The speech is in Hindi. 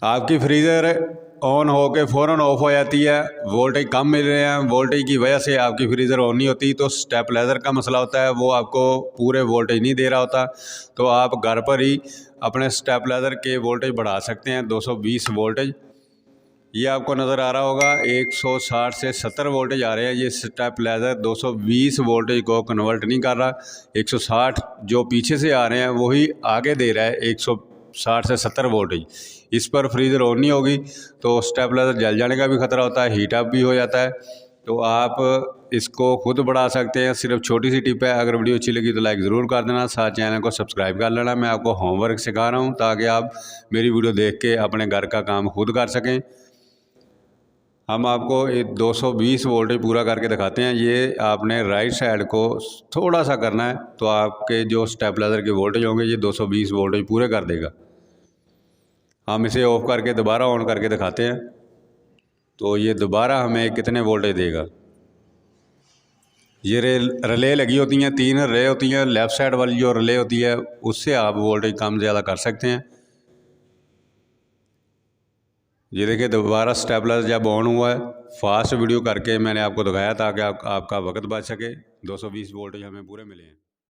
आपकी फ्रीज़र ऑन होके फ़ौरन ऑफ हो जाती है, वोल्टेज कम मिल रहे हैं, वोल्टेज की वजह से आपकी फ्रीज़र ऑन नहीं होती, तो स्टेबलाइज़र का मसला होता है, वो आपको पूरे वोल्टेज नहीं दे रहा होता। तो आप घर पर ही अपने स्टेबलाइज़र के वोल्टेज बढ़ा सकते हैं 220 वोल्टेज। ये आपको नज़र आ रहा होगा 160 से 70 वोल्टेज आ रहे हैं। ये स्टेबलाइज़र 220 वोल्टेज को कन्वर्ट नहीं कर रहा, 160 जो पीछे से आ रहे हैं वही आगे दे रहा है 160 से 70 वोल्टेज। इस पर फ्रीज़र ऑन नहीं होगी तो स्टेबलाइज़र जल जाने का भी ख़तरा होता है, हीट अप भी हो जाता है। तो आप इसको खुद बढ़ा सकते हैं, सिर्फ छोटी सी टिप है। अगर वीडियो अच्छी लगी तो लाइक ज़रूर कर देना, साथ चैनल को सब्सक्राइब कर लेना। मैं आपको होमवर्क सिखा रहा हूँ ताकि आप मेरी वीडियो देख के अपने घर का काम खुद कर सकें। हम आपको 220 वोल्टेज पूरा करके दिखाते हैं। ये आपने राइट साइड को थोड़ा सा करना है तो आपके जो स्टेबलाइज़र के वोल्टेज होंगे ये 220 वोल्टेज पूरे कर देगा। हम इसे ऑफ करके दोबारा ऑन करके दिखाते हैं तो ये दोबारा हमें कितने वोल्टेज देगा। ये रिले लगी होती हैं, 3 रिले होती हैं। लेफ़्ट साइड वाली जो रिले होती है उससे आप वोल्टेज कम ज़्यादा कर सकते हैं। ये देखिए दोबारा स्टेबलाइज़र जब ऑन हुआ है, फास्ट वीडियो करके मैंने आपको दिखाया ताकि आपका वक्त बच सके। 220 वोल्टेज हमें पूरे मिले हैं।